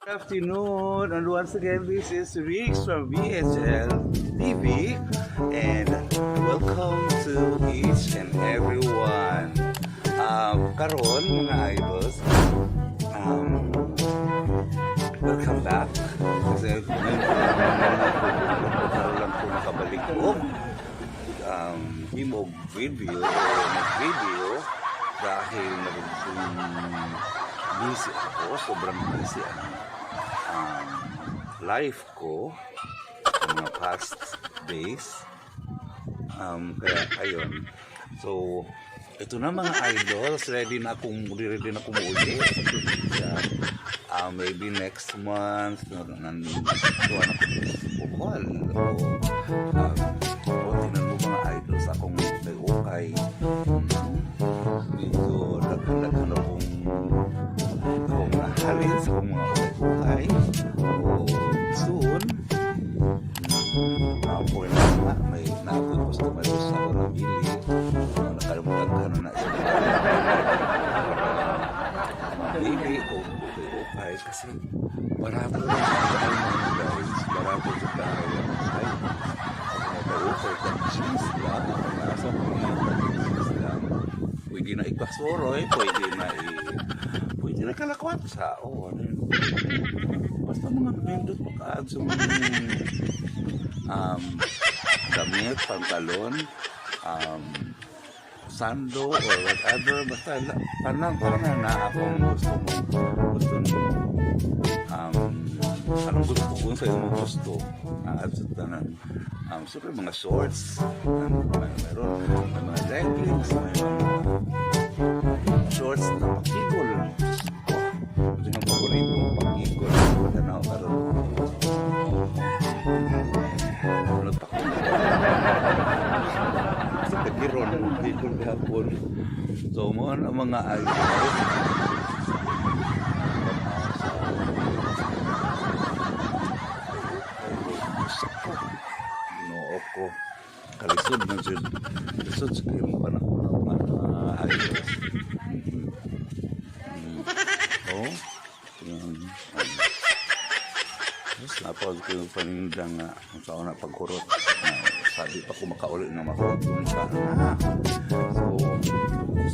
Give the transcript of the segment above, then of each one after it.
Good afternoon, and once again, this is Rix from BSL TV, and welcome to each and everyone. Karon mga idols, welcome back. Kasi ngayon lang po nakabalik ko. Himog video o nag-video dahil busy ako, sobrang busy ang life ko sa mga past days. Kaya ayun. So, ito na mga idols, ready na akong uli sa maybe next month nandito na ako bukol. Tingnan mo mga idols, akong may ukay. Dito, daghan akong nahalin sa akong mga ukay. Soon, naapoy na may naapoy customers sa ako na bili. Nakalimutan ka na sa mabili o ukay kasi barato na sa guys. Barato sa bahay ang ukay. Ukay ng cheese lang. Nasa mga cheese lang. Pwede na ipasoroy, pwede na kalakwat sa basta mga pindot makaad sa mga damit, pantalon, sando or whatever, basta parang na akong gusto anong gusto ko sa iyong gusto at sa tanan. Siyempre mga shorts, meron mga leggings, may mga shorts na pakigol. Ito yung paborito ng pakigol. Wala na ako karoon. Nagpakigol. Sa kagiron, pakigol kahapon. So, mga ayos. Ko kalisod na siya lisod sa kayong panahon ng mga ayos. Tapos napawag ko yung panindang kung saan na pagkurot. Sabi pa ko makauli na makurot kung saan na. So,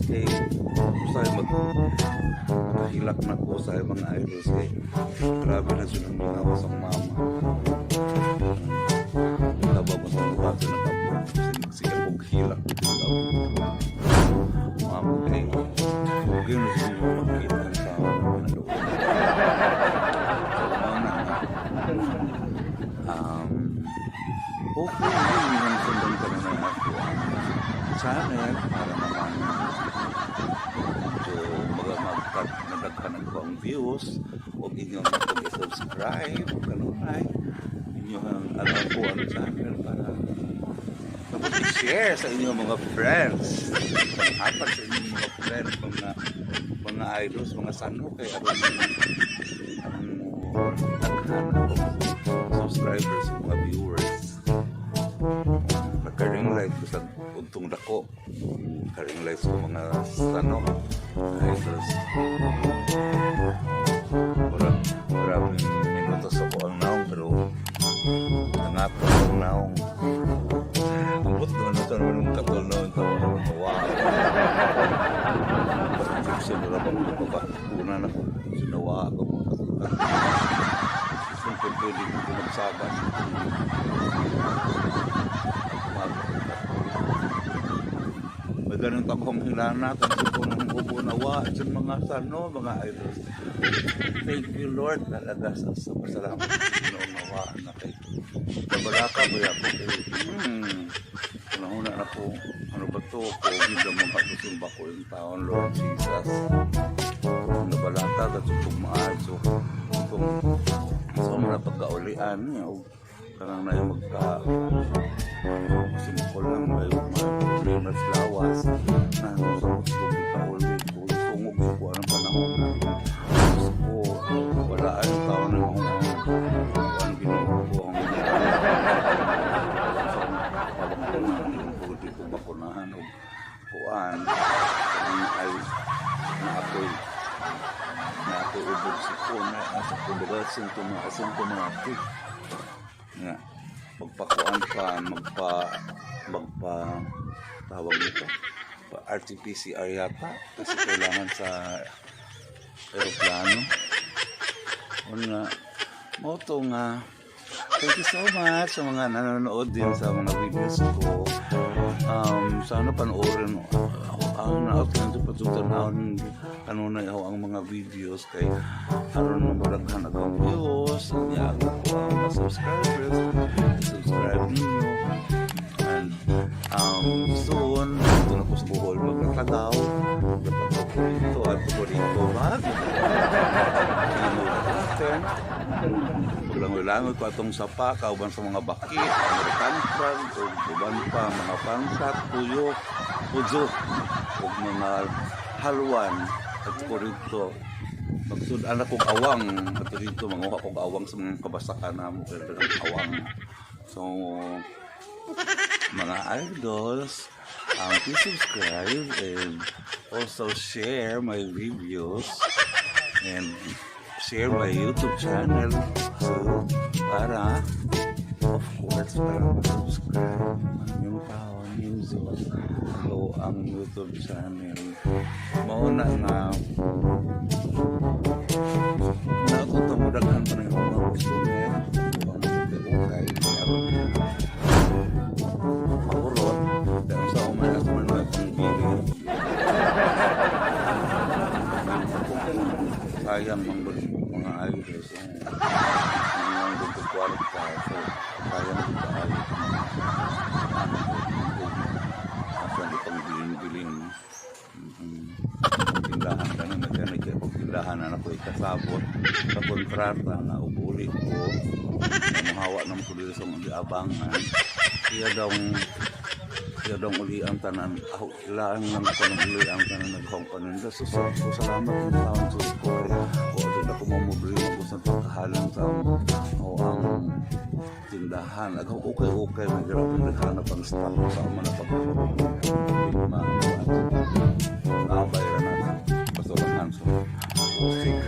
stay. Gusto tayo magkahilak na ko sa mga ayos. Grabe na siya ng mga wasang mama. Bago na tapos sige kong hilak mamagay huwag yun na siya makita ang tao na doon okay yun yung sundan ka na ng ako channel para naman so nadaghanan ko ang views huwag inyong mag-subscribe kanunay inyong alam po ang channel para i-share sa inyong mga friends. Pang-apat sa inyong mga friends, mga idols, mga sano, kaya ang naghanap ng subscribers, mga viewers. Nagka-ring light ko sa untong dako. Nagka-ring light ko mga sano, idols. Maraming minutos ako ang naong, pero nangato ang naong. Ambot doon na ito naman yung katol na yung tawa naman. Wow! Pag-fiction na lang ako pa. Una na ko. Sinawa ako mga katol. Siyempre pwede ko magsaban. May ganun pa akong hinana kasi kung upo nawa sa mga sano, mga idols. Thank you Lord talaga sa pasalamat. Nawaan na kayo. Nabalaka ba ako kayo? Una na po, ano ba ito? COVID ang mga katusumba ko yung taon, Lord Jesus. Nabalaka at itong maaso. So, mga pagkaulian niya. Karang na yung simukol lang ba yung mga problemas lawas. Na sa mga kauli ko, tungog ko anong panahon na. Wala ang taon na mga ang ginuho ko ang ko bakunahan o kuan ay na ako'y ubod sipon sa kumbaga asymptomatic nga magpakuan pa magpa tawag nito pa RT-PCR yata kasi kailangan sa aeroplano nga mo to nga. Thank you so much sa mga nanonood din sa mga videos ko. Sana panoorin ang na-outline sa patutanahon kanunay ako ang mga videos kay aron mo malaghan akong views ang yaga ko ang mga subscribers subscribe ninyo and soon ito na po sa Bohol magkakagaw ito at po dito ulang-ulangon ko atong sapa kauban sa mga bakit American frog o uban pa mga pangsat, puyo pudzo o mga halwan at po rito magsudan akong awang at rito manguha kong awang sa mga kabasakan na mo kailangan awang so mga idols please subscribe and also share my reviews and share my YouTube channel so para of course para mag-subscribe yung taon music so ang YouTube channel mauna na nakutumudagan pa ng mga customer okay makurot dahil sa umalas man na itong video sayang mga idols mga gusto kwarta so sayang dito ayos asan itong bilin-bilin tindahan ka na nagtindahan na ako ikasabot sa kontrata na ubuli ko na mahawa ng pulis sa mga abangan kaya daw uli ang tanan ako ilaan lang ko ng uli ang tanan nagkompanin so salamat ng taon sa ko kaya ako mamubli ako sa pagkahalan sa ang tindahan ako okay nagirapin naghanap ang staff sa mga pagkahalan nakabayra na pasulahan so sick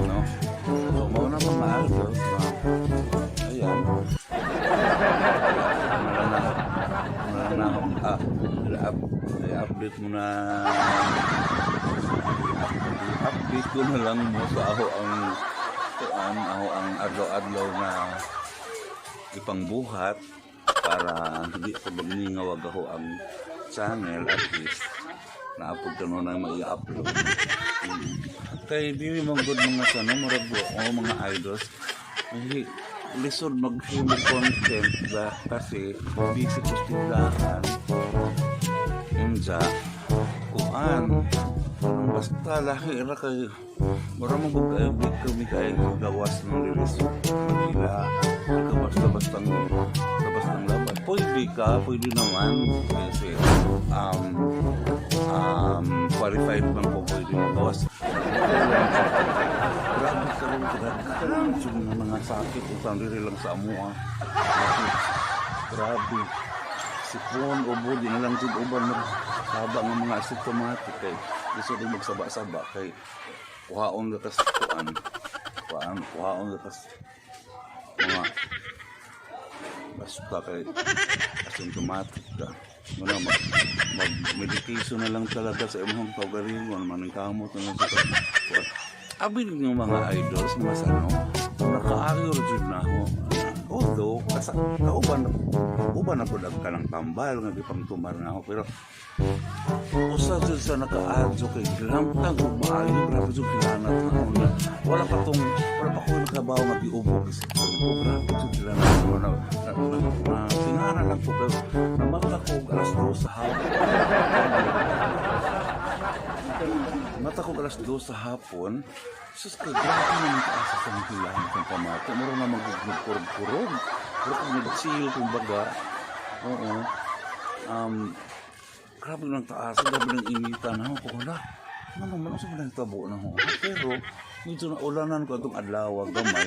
no so mauna pa maayos na ayan i-update mo na update ko na lang mo sa ako ang adlaw-adlaw na ipangbuhat para hindi ko magingawag ako ang channel at least naapod ka na mai-upload kay di mong good mga sana marabo o mga idols ay lisod mag-film content ba kasi busy ko tindahan unja kuan basta lahi ra kay mura mo kami kay gawas ng lilisod Manila basta-bastang laban pwede naman kasi qualified man po pwede magawas grabe ka rin yung mga sakit utang diri lang sa amo grabe sipon ubo di na lang jud uban magsaba ng mga asymptomatic kay gusto rin magsaba-saba kay kuhaon ka sa kuhaon ka mga basta kay asymptomatic ka muna mag-medication na lang talaga sa imong kaugalingon manang kamot na lang sa abin ng mga idols mas nakaagyo rin na ako although uban ako ka ng tambal nga gipang tumar na ako pero usa dyan sa nakaadyo kay gilamtang umaayo grabe dyan kilanat na ako na wala pa ko nakabaw mag-iubog kasi grabe dyan kilanat na singaran lang ko pero namata ko alas 2 sa hapon sa hapon sus kay grabe naman kaasa sa mga kilanat ng pamata mura na mag-kurog-kurog pero kung nag-seal kumbaga oo grabe ng taas, grabe ng initan na ako wala ano naman sa mga tabo na ako pero medyo na ulanan ko itong adlaw gamay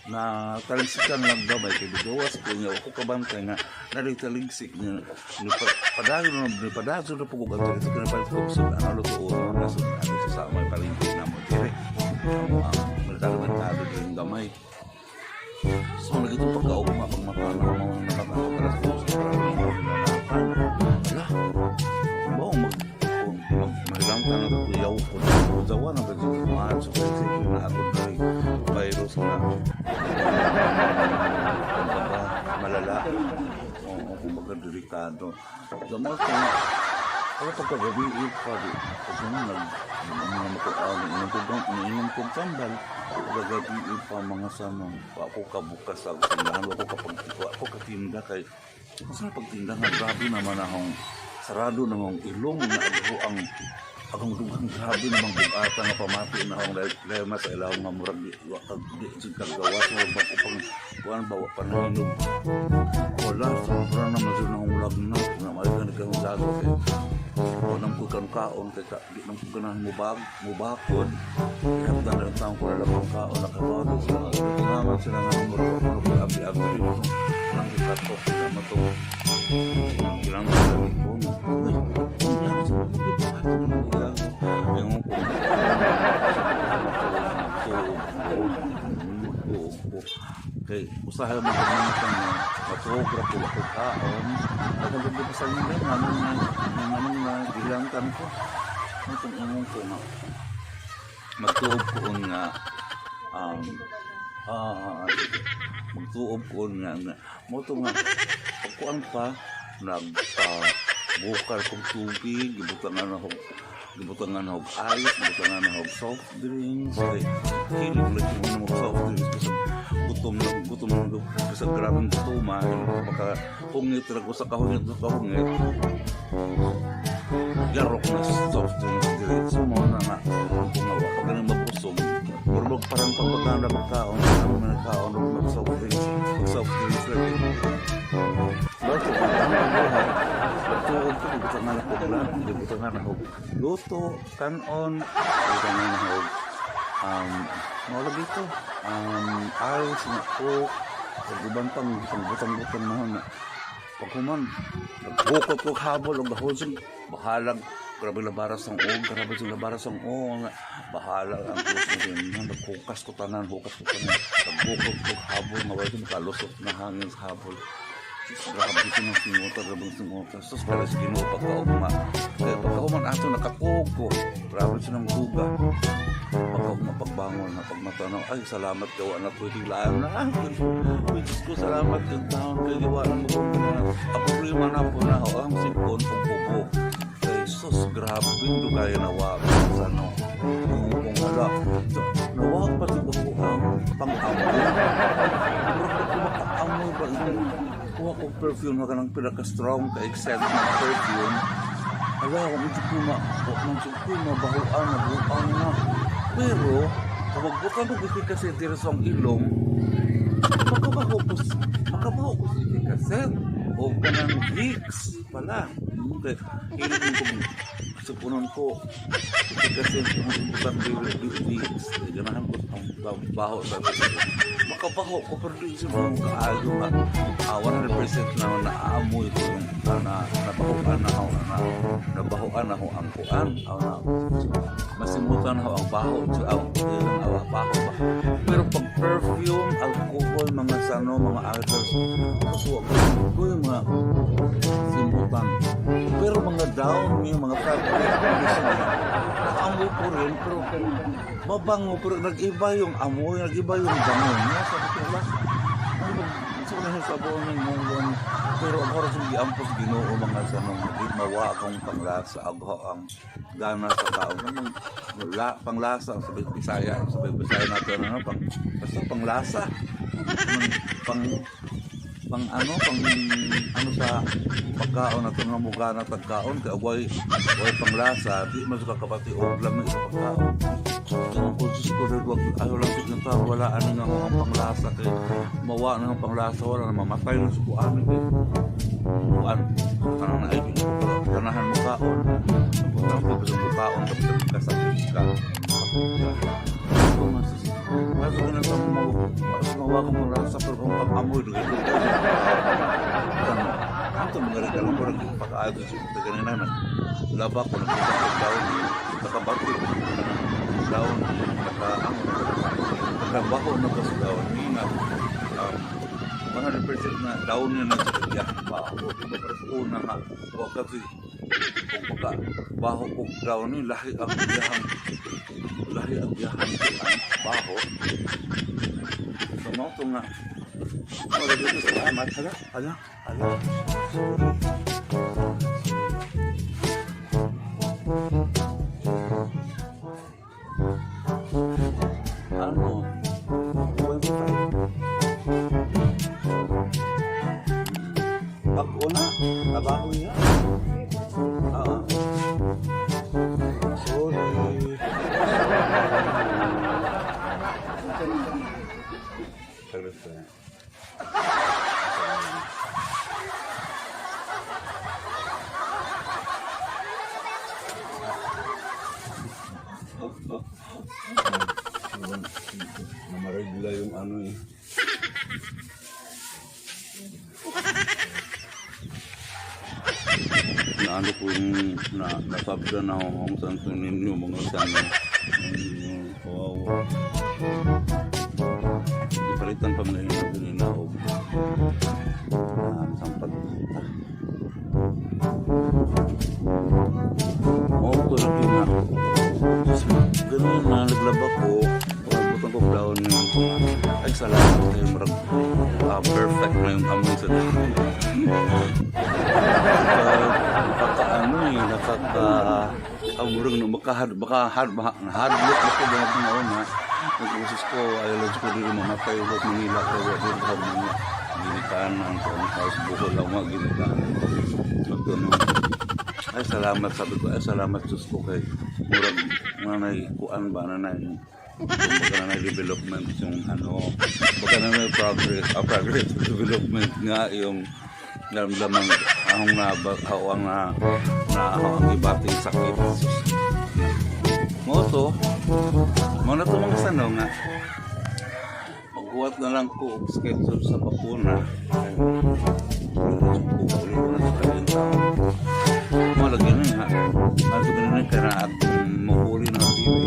na talisikan lang gamay kaya gawas ko niya ako kabantay nga naritaligsik niya padagyo na po kong ataligsik na palit ko sa ano luto o nasod sa may palingkik na mo dire Merkado din gamay. So, nagito pagkaugma, pag matanaw mo ng nakatalas ko sa parang nalalakan. Wala. Bawa, mahilang tanong na kuyaw ko. Zawa na ba dito kumahan sa kasi na ako na virus na malala. O, kumbaga delikado. Sa mga ako pagkagabi, kasi ininom kong sambal, pagkagabi pa mga sanong, ako kabukas sa tindahan, ako katinda kay, masarap pagtinda nga, grabe naman akong, sarado namang ilong na ako ang dugang grabe namang bugata nga pamati na akong lema sa ilaw nga murag di kagawas, kuhan bawa panahinog. Wala, sobrang naman sila akong lagnat, na malikan nagkahong lago kay, o nang pagkan kaon kay di nang pagkan mubakod ihapdan na lang taong ko na lang kaon nakabago sila naman sila nga murag abi-abi nang ikatok sila matong ilang sila ipon yung kay usahay mo kung matubra ko ako kaon nagaganda pa sa inyo naman na gilangkan ko itong imong ko na magtuob ko nga magtuob ko nga mo ito nga pagkuan pa nagpabukal kong tubig gibutangan ako ice gibutangan ako soft drinks kilig lang yung mga soft drinks gutom lang sa grabing gutuma baka hungit lang ko sa kahungit yarok na soft drinks diretso mo na nga gumawa pag ganun mapusog urlog parang pagpagkanda magkaon mag-soft drinks lagi bato pa ang buhay gibutangan ako luto kanon gibutangan ako lagi ito ice na coke pag-uban pang butang-butang na pagkuman nagbukot ko habol o gahosong bahalag grabe labaras ng og bahalag ang puso din naghukas ko tanan nagbukot ko habol mawala makalusot na hangin sa habol grabe sinong singuta sus pala sa Ginoo pagkaugma kaya pagkauman ato nakakog ko grabe sinong duga pagkaugma pagbangon na pagmatanaw ay salamat gawa na pwede laan na Diyos ko salamat yung taon kay gawa na magpapanaw ang problema na po na ang sipon kung pupo kay sus grabe yung kaya nawag sa ano kung hala nawag pa siguro ang pang-amoy kumaka-amoy ba ito kuha ko perfume na kanang pinaka-strong ka-extent ng perfume hala, mabahuan na pero kapag bukan ko kasi kasi dirasong ilong makabaho ko kasi o kanang Vicks pala okay, hilig ko sa punon ko kasi bukan Vicks ganahan ko ang baho sa makabaho ko pero di siya mga kaayo na 100% na naamoy ko yung nabahuan ako ang kuan masimutan ako ang baho baho pero pag perfume, alcohol, mga sano, mga alcohol ko yung mga simutan pero mga down, yung mga fabric nakaamoy ko rin pero mabango pero nag-iba yung amoy, nag-iba yung damo niya sabi ko lang gusto ko na yung sabon ng munggon pero ang oras yung giampos Ginoo mga sanong mawa akong panglasa ako ang gana sa tao panglasa sa Bisaya natin basta panglasa pang sa pagkaon natin nga mukha na tagkaon kaya way panglasa di man sa kakapati o lang sa pagkaon yung kursus ko rin ayaw lang sa ng tao wala ano nga ang panglasa kaya mawa na ang panglasa wala na mamatay na sa kuan tanang na ay tanahan mo kaon punta ko sa mukhaon kapag kasakit ka masuk na sa mawa ko mo rasa pero kung pag-amoy doon ito mga regalong ko pag-aado sa ganyan na laba ko nakita ko daw nakabati daon nagtrabaho na ba sa daon ni nga 100% na daon niya na sa kanya baho di ba para sa una nga wag kasi kung baka baho kung daon ni lahi ang biyahang baho so mo ito nga wala dito sa amat hala ano ako na trabaho niya sorry namaregla yung ano eh na ano po yung nasabda na kung saan ito ninyo mga sana wow ipalitan pa mga yung pininaog sampat ito lagi na ganun na naglaba ko butang ko brown ay salamat kayo marag perfect na yung amoy sa nakaka-amurang na makahadlook ako ba ito na una nag-usos ko ayolog ko rin mamatay ulit Manila kaya din ko mga ginitaan ang house buko lang mga ginitaan ay salamat sabi ko ay salamat Diyos ko kay murag nanay kuan ba nanay baga na development yung ano baga na progress development nga yung naramdaman ahong ang ibating sakit mo to na ito mga sanong nga maghuwat na lang ko schedule sa bakuna malagyan na nga nato ganun kaya at mahuli ng TV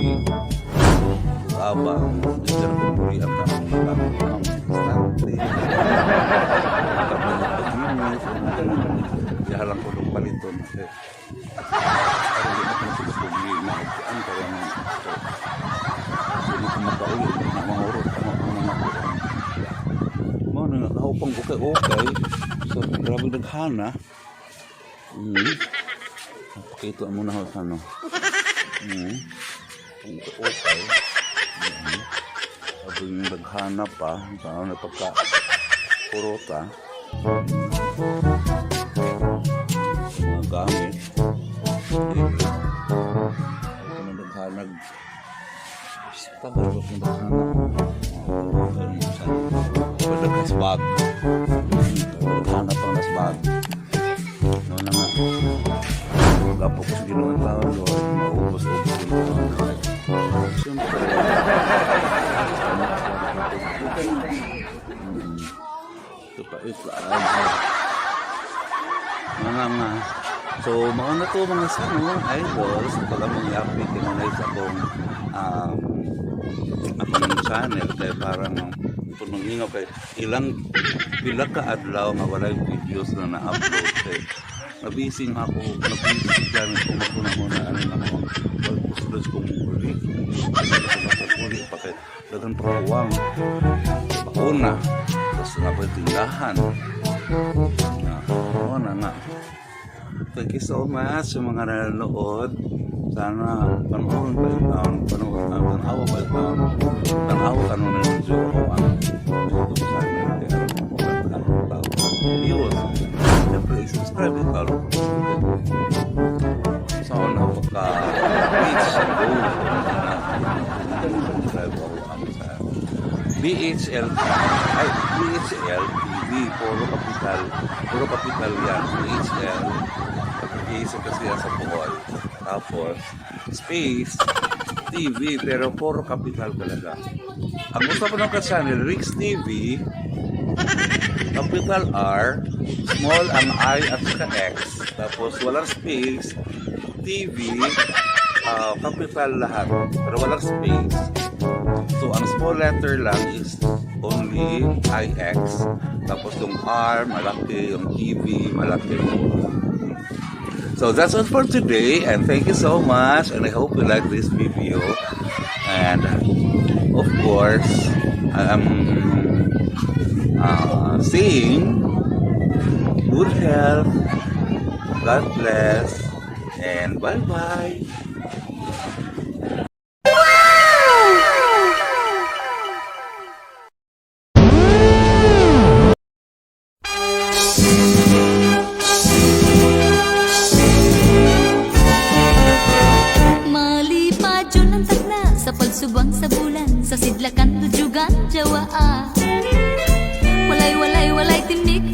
abang bisa kumpuli ang tanong jalan ko ng paliton ay hindi natin sila na ang kaya nga hindi ko makaulit na mahurot mo na nakahupang okay so grabe naghana pakita mo na ako ano okay sabi yung naghana pa paano na pagka-purota mga gamit naghanag tagalog ng naghanag nasbag naghanap ang nasbag no na nga gapok sa ginoon tao maubos-ubos siyempre ito pa mga so mga na to mga sanong idols pag among i-update kinanay sa akong channel kaya parang punong kay ilang pila ka adlaw nga walay videos na na-upload kay nabising ako nabising dyan kung ako na muna ano na ako pagpusulos kong uli pa kay dagang pagawang bakuna tapos nga pa tindahan na nga thank you so much sa mga nanonood sana panoorin pa yung tanawa pa yung tanawa ka nung nandiyo ako ang YouTube channel kaya alam mo kung tao viewers siyempre subscribe ito sana pagka-reach sa goal subscribe ako ang sa BHL TV puro kapital yan BHL isa kasi yan sa Bohol tapos space TV pero puro kapital talaga ang gusto ko ng ka-channel Rix TV capital R small ang I at saka X tapos walang space TV capital lahat, pero walang space. So, ang small letter lang is only IX. Tapos yung R, malaki. Yung TV, malaki. So, that's all for today. And thank you so much. And I hope you like this video. And, of course, I'm saying good health. God bless. And bye-bye. Malipad yun ang tagna sa pagsubang sa bulan, sa sidlakan tujugan jawaa. Walay tinik